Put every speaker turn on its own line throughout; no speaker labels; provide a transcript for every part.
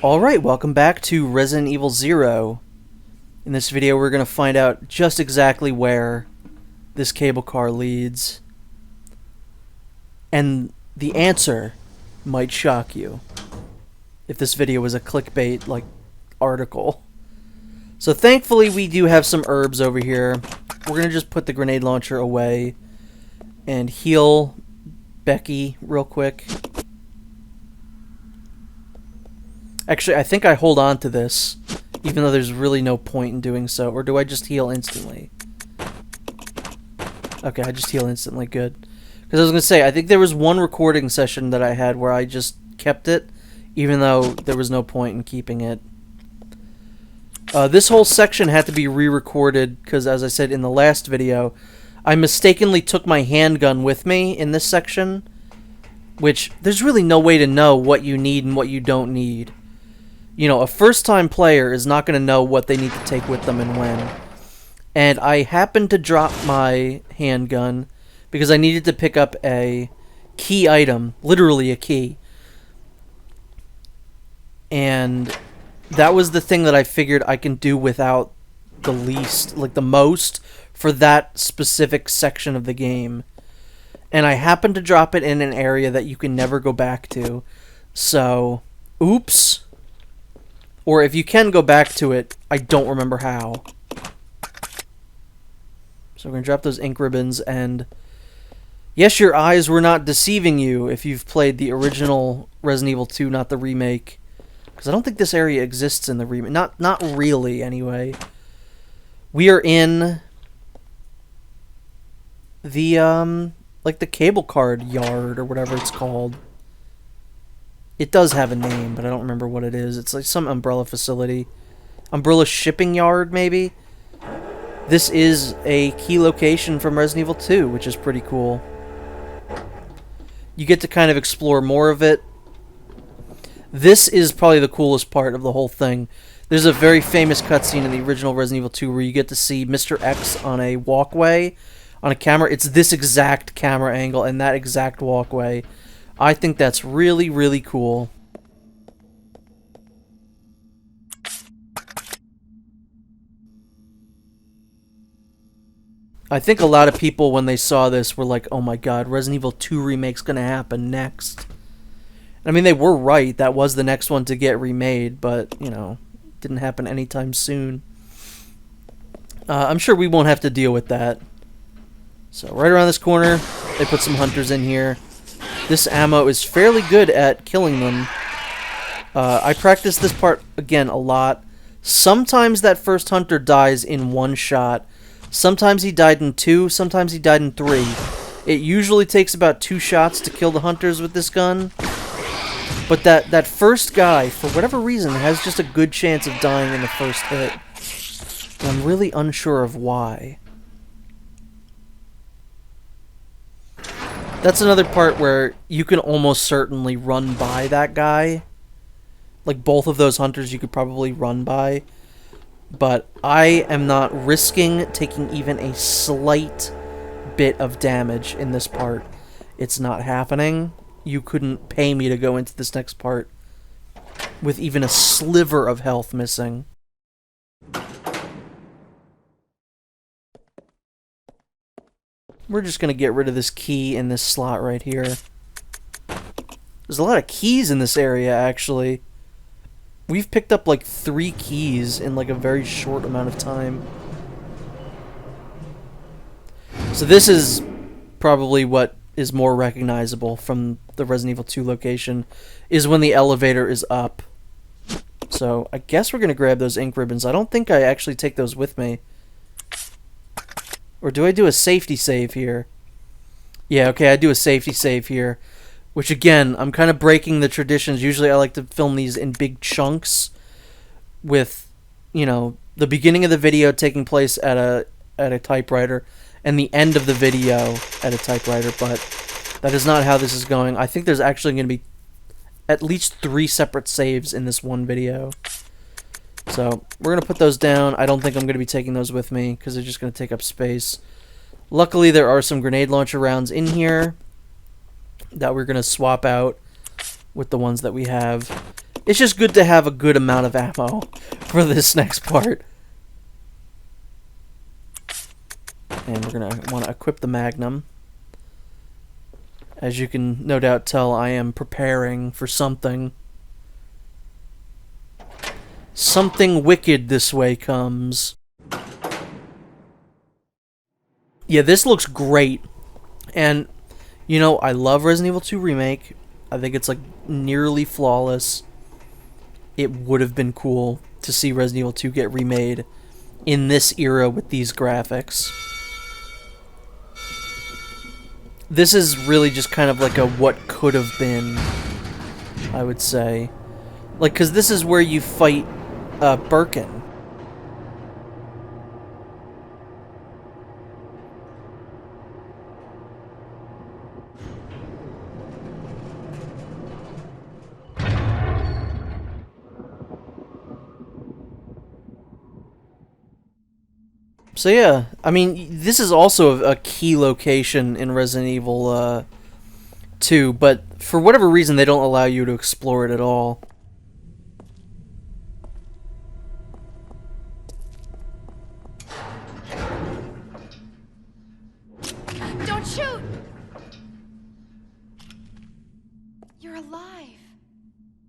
Alright, welcome back to Resident Evil 0. In this video we're going to find out just exactly where this cable car leads. And the answer might shock you if this video was a clickbait like article. So thankfully we do have some herbs over here. We're going to just put the grenade launcher away and heal Becky real quick. Actually, I think I hold on to this, even though there's really no point in doing so. Or do I just heal instantly? Okay, I just heal instantly. Good. Because I was going to say, I think there was one recording session that I had where I just kept it, even though there was no point in keeping it. This whole section had to be re-recorded, because as I said in the last video, I mistakenly took my handgun with me in this section, which there's really no way to know what you need and what you don't need. You know, a first-time player is not going to know what they need to take with them and when. And I happened to drop my handgun because I needed to pick up a key item, literally a key. And that was the thing that I figured I can do without the least, like the most, for that specific section of the game. And I happened to drop it in an area that you can never go back to. So, oops. Or if you can go back to it, I don't remember how. So we're going to drop those ink ribbons, and yes, your eyes were not deceiving you if you've played the original Resident Evil 2, not the remake. Because I don't think this area exists in the remake. Not really, anyway. We are in the, like the cable card yard, or whatever it's called. It does have a name, but I don't remember what it is. It's like some umbrella facility. Umbrella shipping yard, maybe? This is a key location from Resident Evil 2, which is pretty cool. You get to kind of explore more of it. This is probably the coolest part of the whole thing. There's a very famous cutscene in the original Resident Evil 2 where you get to see Mr. X on a walkway, on a camera. It's this exact camera angle and that exact walkway. I think that's really, really cool. I think a lot of people, when they saw this, were like, oh my god, Resident Evil 2 remake's gonna happen next. I mean, they were right. That was the next one to get remade, but, you know, it didn't happen anytime soon. I'm sure we won't have to deal with that. So, right around this corner, they put some hunters in here. This ammo is fairly good at killing them. I practiced this part, again, a lot. Sometimes that first hunter dies in one shot. Sometimes he died in two, sometimes he died in three. It usually takes about 2 shots to kill the hunters with this gun. But that first guy, for whatever reason, has just a good chance of dying in the first hit. And I'm really unsure of why. That's another part where you can almost certainly run by that guy. Like, both of those hunters you could probably run by. But I am not risking taking even a slight bit of damage in this part. It's not happening. You couldn't pay me to go into this next part with even a sliver of health missing. We're just going to get rid of this key in this slot right here. There's a lot of keys in this area, actually. We've picked up like 3 keys in like a very short amount of time. So this is probably what is more recognizable from the Resident Evil 2 location, is when the elevator is up. So I guess we're going to grab those ink ribbons. I don't think I actually take those with me. Or do I do a safety save here? Yeah, okay, I do a safety save here. Which, again, I'm kind of breaking the traditions. Usually I like to film these in big chunks with, you know, the beginning of the video taking place at a typewriter and the end of the video at a typewriter, but that is not how this is going. I think there's actually going to be at least 3 separate saves in this one video. So, we're going to put those down. I don't think I'm going to be taking those with me, because they're just going to take up space. Luckily, there are some grenade launcher rounds in here that we're going to swap out with the ones that we have. it's just good to have a good amount of ammo for this next part. And we're going to want to equip the Magnum. As you can no doubt tell, I am preparing for something. Something wicked this way comes. Yeah, this looks great. And, you know, I love Resident Evil 2 Remake. I think it's, like, nearly flawless. It would have been cool to see Resident Evil 2 get remade in this era with these graphics. This is really just kind of like a what could have been, I would say. Like, because this is where you fight Birkin. So yeah, I mean, this is also a key location in Resident Evil 2, but for whatever reason they don't allow you to explore it at all.
Don't shoot! You're alive.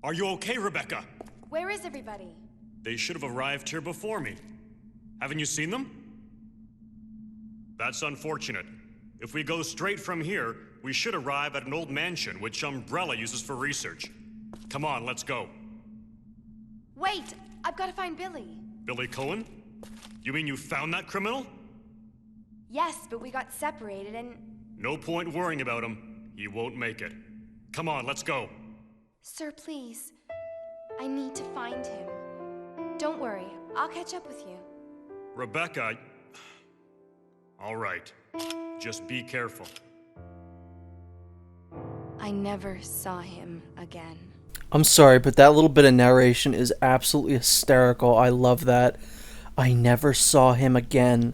Are you okay, Rebecca?
Where is everybody?
They should have arrived here before me. Haven't you seen them? That's unfortunate. If we go straight from here, we should arrive at an old mansion which Umbrella uses for research. Come on, let's go.
Wait! I've got to find Billy.
Billy Cohen? You mean you found that criminal?
Yes, but we got separated and...
No point worrying about him. He won't make it. Come on, let's go.
Sir, please. I need to find him. Don't worry, I'll catch up with you.
Rebecca... All right. Just be careful.
I never saw him again.
I'm sorry, but that little bit of narration is absolutely hysterical. I love that. I never saw him again.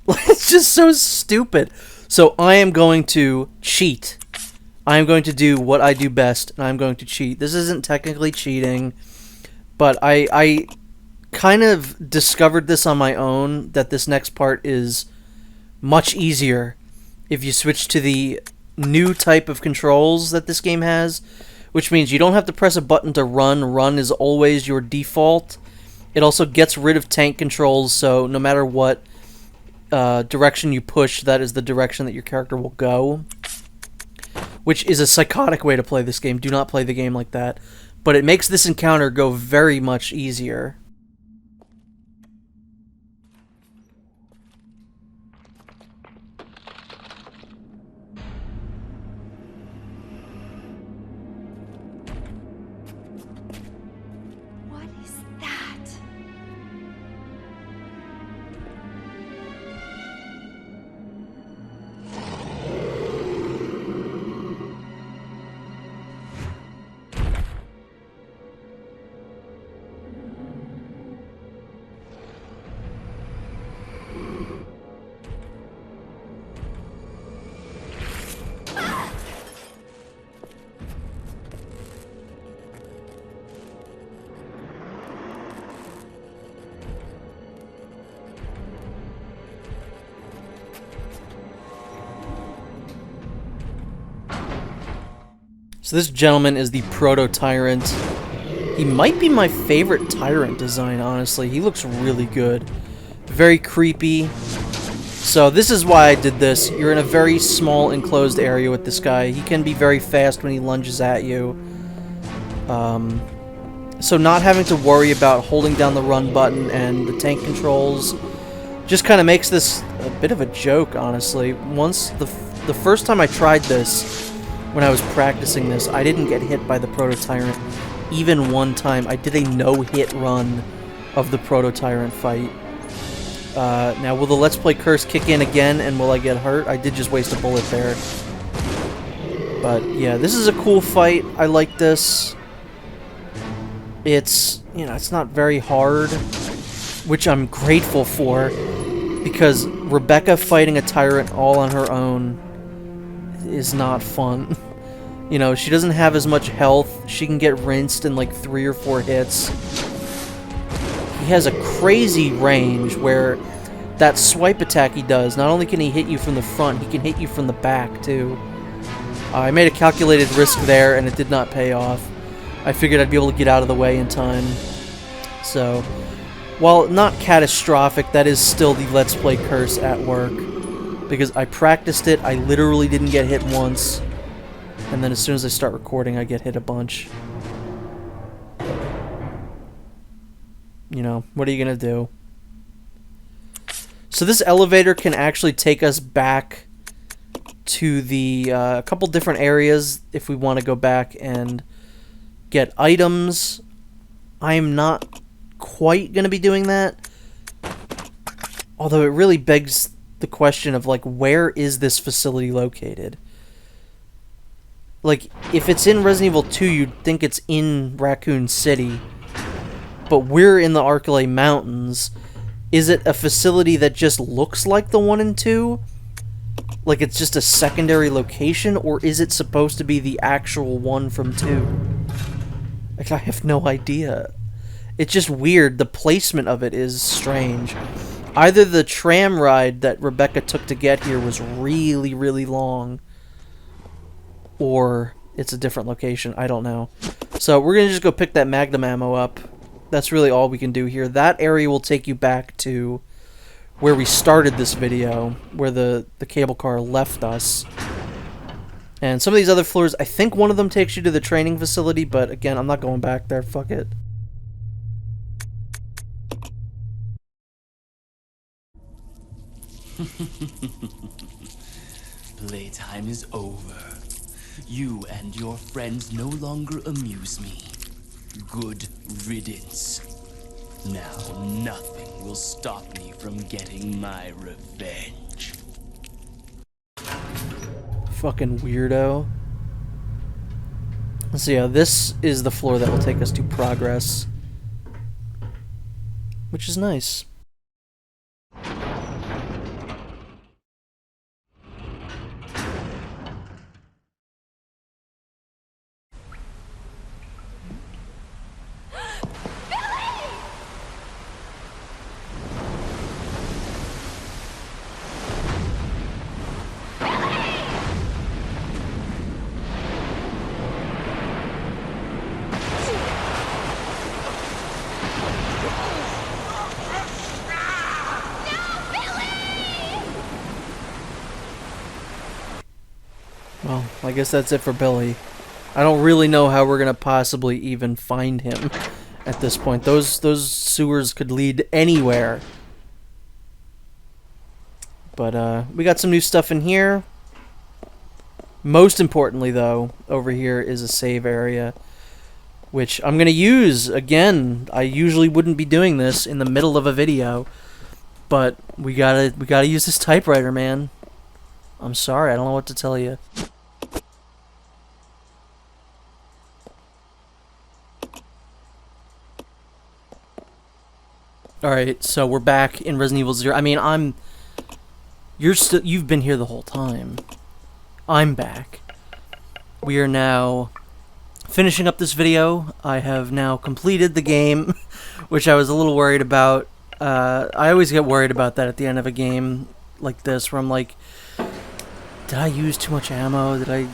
It's just so stupid. So I am going to cheat. I am going to do what I do best, and I'm going to cheat. This isn't technically cheating, but I kind of discovered this on my own, that this next part is much easier if you switch to the new type of controls that this game has, which means you don't have to press a button to run. Run is always your default. It also gets rid of tank controls, so no matter what direction you push, that is the direction that your character will go, which is a psychotic way to play this game. Do not play the game like that. But it makes this encounter go very much easier.
What is that?
So this gentleman is the Proto-Tyrant. He might be my favorite Tyrant design, honestly. He looks really good. Very creepy. So this is why I did this. You're in a very small enclosed area with this guy. He can be very fast when he lunges at you. So not having to worry about holding down the run button and the tank controls just kind of makes this a bit of a joke, honestly. Once the first time I tried this, when I was practicing this, I didn't get hit by the Proto-Tyrant even one time. I did a no-hit run of the Proto-Tyrant fight. Now, will the Let's Play curse kick in again, and will I get hurt? I did just waste a bullet there. But, yeah, this is a cool fight. I like this. It's, you know, it's not very hard, which I'm grateful for, because Rebecca fighting a Tyrant all on her own is not fun. You know, she doesn't have as much health. She can get rinsed in like 3 or 4 hits. He has a crazy range where that swipe attack he does, not only can he hit you from the front, he can hit you from the back too. I made a calculated risk there and it did not pay off. I figured I'd be able to get out of the way in time. So, while not catastrophic, that is still the Let's Play curse at work. Because I practiced it, I literally didn't get hit once. And then as soon as I start recording, I get hit a bunch. You know, what are you gonna do? So this elevator can actually take us back to the a couple different areas if we want to go back and get items. I am not quite gonna be doing that. Although it really begs the question of, like, where is this facility located? Like, if it's in Resident Evil 2, you'd think it's in Raccoon City. But we're in the Archelay Mountains. Is it a facility that just looks like the one in 2? Like it's just a secondary location? Or is it supposed to be the actual one from 2? Like, I have no idea. It's just weird. The placement of it is strange. Either the tram ride that Rebecca took to get here was really, really long, or it's a different location. I don't know. So we're going to just go pick that Magnum ammo up. That's really all we can do here. That area will take you back to where we started this video, where the cable car left us. And some of these other floors, I think one of them takes you to the training facility, but again, I'm not going back there. Fuck it.
Playtime is over. You and your friends no longer amuse me. Good riddance. Now nothing will stop me from getting my revenge.
Fucking weirdo. So yeah, this is the floor that will take us to progress, which is nice. Well, I guess that's it for Billy. I don't really know how we're gonna possibly even find him at this point. Those sewers could lead anywhere. But we got some new stuff in here. Most importantly, though, over here is a save area, which I'm gonna use again. I usually wouldn't be doing this in the middle of a video, but we gotta use this typewriter, man. I'm sorry, I don't know what to tell you. Alright, so we're back in Resident Evil 0. I mean, you've been here the whole time. I'm back. We are now finishing up this video. I have now completed the game, which I was a little worried about. I always get worried about that at the end of a game like this, where I'm like, did I use too much ammo? Did I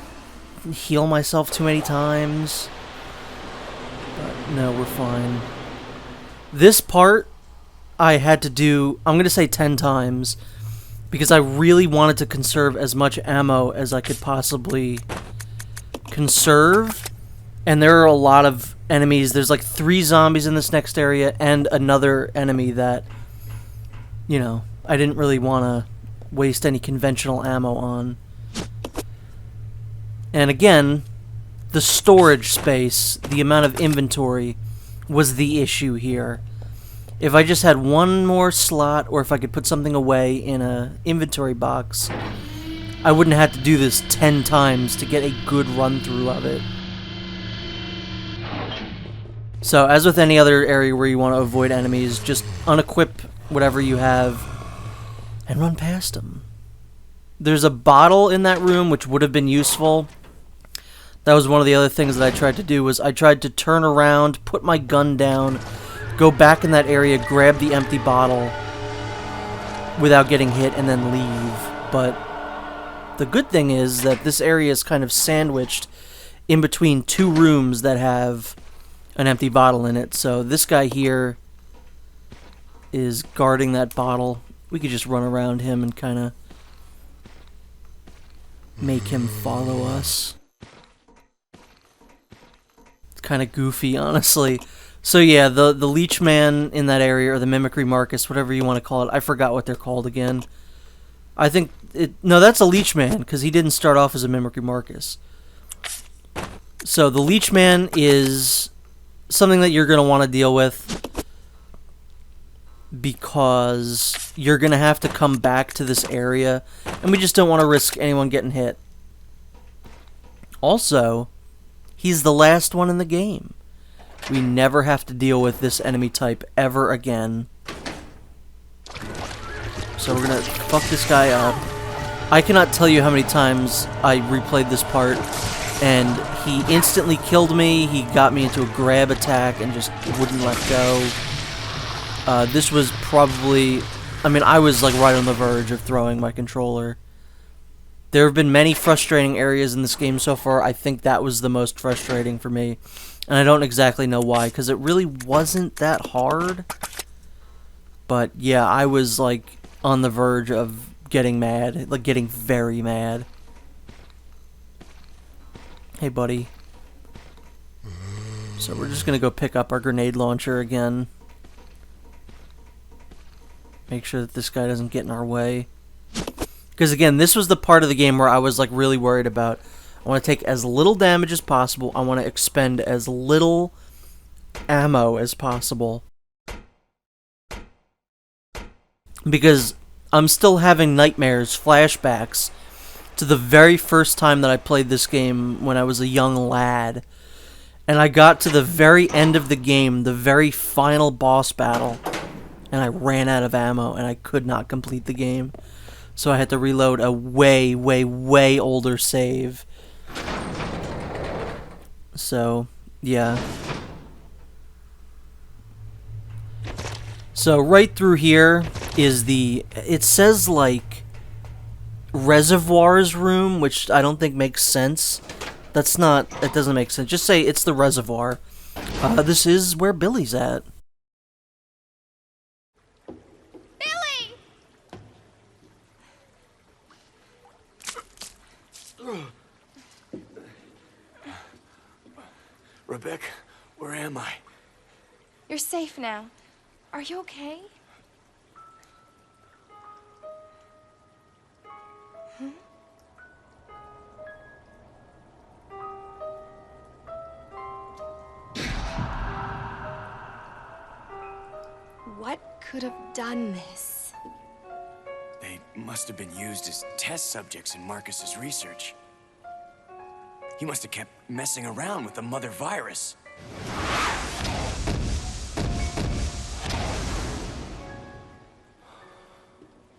heal myself too many times? But no, we're fine. This part I had to do, I'm going to say 10 times, because I really wanted to conserve as much ammo as I could possibly conserve. And there are a lot of enemies. There's like 3 zombies in this next area and another enemy that, you know, I didn't really want to waste any conventional ammo on. And again, the storage space, the amount of inventory, was the issue here. If I just had one more slot, or if I could put something away in a inventory box, I wouldn't have to do this 10 times to get a good run-through of it. So, as with any other area where you want to avoid enemies, just unequip whatever you have and run past them. There's a bottle in that room which would have been useful, That was one of the other things that I tried to do, was I tried to turn around, put my gun down, go back in that area, grab the empty bottle without getting hit, and then leave. But the good thing is that this area is kind of sandwiched in between two rooms that have an empty bottle in it. So this guy here is guarding that bottle. We could just run around him and kind of make him follow us. It's kind of goofy, honestly. So yeah, the Leech Man in that area, or the Mimicry Marcus, whatever you want to call it. I forgot what they're called again. I think no, that's a Leech Man, because he didn't start off as a Mimicry Marcus. So the Leech Man is something that you're going to want to deal with, because you're going to have to come back to this area, and we just don't want to risk anyone getting hit. Also, he's the last one in the game. We never have to deal with this enemy type ever again. So we're going to fuck this guy up. I cannot tell you how many times I replayed this part, and he instantly killed me. He got me into a grab attack and just wouldn't let go. This was probably... I mean, I was like right on the verge of throwing my controller. There have been many frustrating areas in this game so far. I think that was the most frustrating for me. And I don't exactly know why, because it really wasn't that hard. But yeah, I was like on the verge of getting mad. Like getting very mad. Hey, buddy. So we're just going to go pick up our grenade launcher again. Make sure that this guy doesn't get in our way. Because again, this was the part of the game where I was like really worried about. I want to take as little damage as possible. I want to expend as little ammo as possible. Because I'm still having nightmares, flashbacks, to the very first time that I played this game when I was a young lad. And I got to the very end of the game, the very final boss battle, and I ran out of ammo and I could not complete the game. So I had to reload a way, way, way older save. So, yeah. So right through here is the... It says, like, reservoirs room, which I don't think makes sense. That's not... It doesn't make sense. Just say it's the reservoir. This is where Billy's at.
Billy!
Rebecca, where am I?
You're safe now. Are you okay? What could have done this?
They must have been used as test subjects in Marcus's research. He must have kept messing around with the mother virus.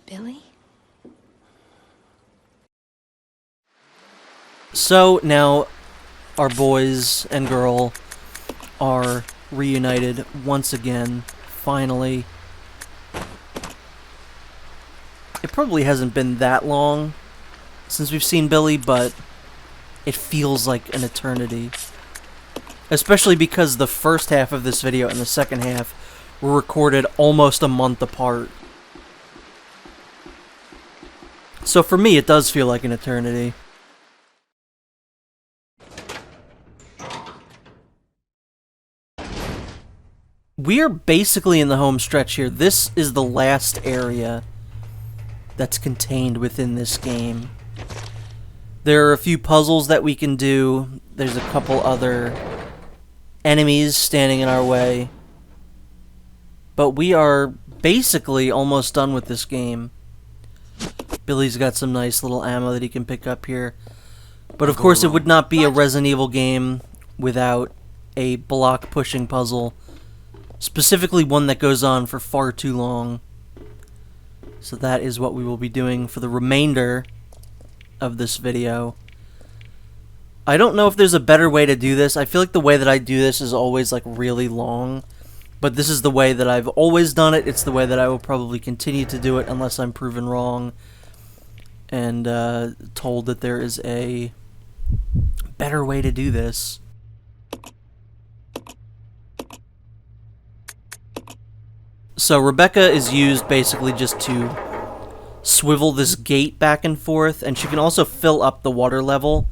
Billy?
So now our boys and girl are reunited once again, finally. It probably hasn't been that long since we've seen Billy, but it feels like an eternity. Especially because the first half of this video and the second half were recorded almost a month apart. So for me, it does feel like an eternity. We're basically in the home stretch here. This is the last area that's contained within this game. There are a few puzzles that we can do. There's a couple other enemies standing in our way. But we are basically almost done with this game. Billy's got some nice little ammo that he can pick up here. But of course it would not be a Resident Evil game without a block pushing puzzle. Specifically one that goes on for far too long. So that is what we will be doing for the remainder of this video. I don't know if there's a better way to do this. I feel like the way that I do this is always like really long. But this is the way that I've always done it. It's the way that I will probably continue to do it unless I'm proven wrong and told that there is a better way to do this. So Rebecca is used basically just to swivel this gate back and forth, and she can also fill up the water level.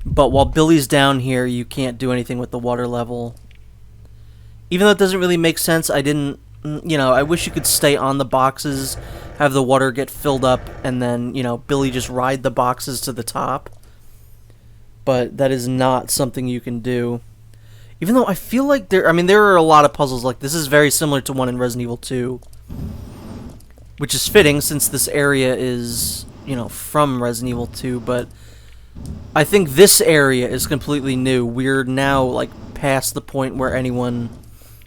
But while Billy's down here, you can't do anything with the water level. Even though it doesn't really make sense, I didn't, you know, I wish you could stay on the boxes, have the water get filled up, and then, you know, Billy just ride the boxes to the top. But that is not something you can do. Even though I feel like there are a lot of puzzles like this. This is very similar to one in Resident Evil 2. Which is fitting since this area is, you know, from Resident Evil 2, but I think this area is completely new. We're now, like, past the point where anyone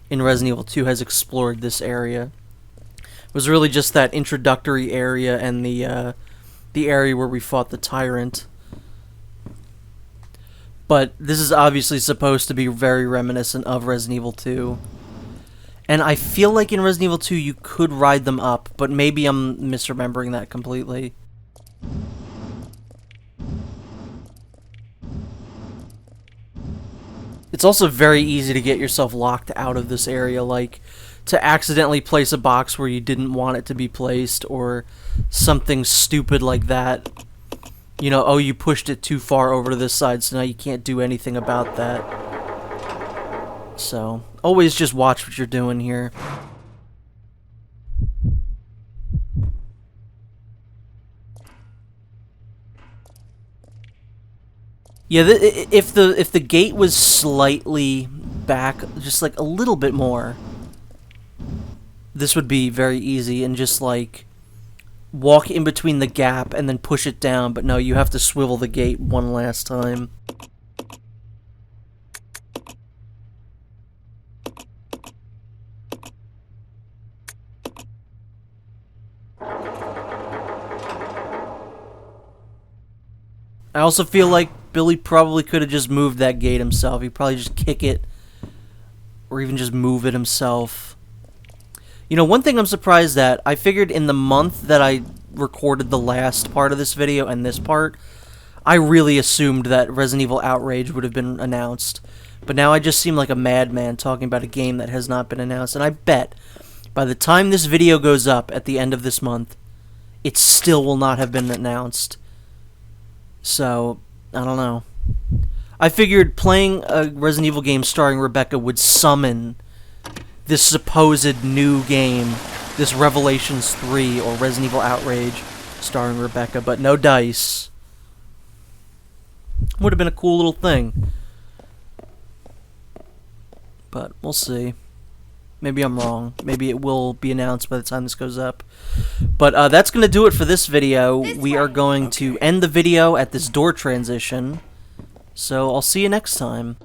in Resident Evil 2 has explored this area. It was really just that introductory area and the area where we fought the Tyrant. But this is obviously supposed to be very reminiscent of Resident Evil 2. And I feel like in Resident Evil 2 you could ride them up, but maybe I'm misremembering that completely. It's also very easy to get yourself locked out of this area, like to accidentally place a box where you didn't want it to be placed, or something stupid like that. You know, oh, you pushed it too far over to this side, so now you can't do anything about that. So, always just watch what you're doing here. Yeah, if the gate was slightly back, just like a little bit more, this would be very easy, and just like walk in between the gap and then push it down, but no, you have to swivel the gate one last time. I also feel like Billy probably could have just moved that gate himself. He'd probably just kick it, or even just move it himself. You know, one thing I'm surprised at, I figured in the month that I recorded the last part of this video and this part, I really assumed that Resident Evil Outrage would have been announced. But now I just seem like a madman talking about a game that has not been announced, and I bet by the time this video goes up at the end of this month, it still will not have been announced. So, I don't know. I figured playing a Resident Evil game starring Rebecca would summon this supposed new game, this Revelations 3 or Resident Evil Outrage starring Rebecca, but no dice. Would have been a cool little thing. But we'll see. Maybe I'm wrong. Maybe it will be announced by the time this goes up. But that's going to do it for this video. We are going to end the video at this door transition. So I'll see you next time.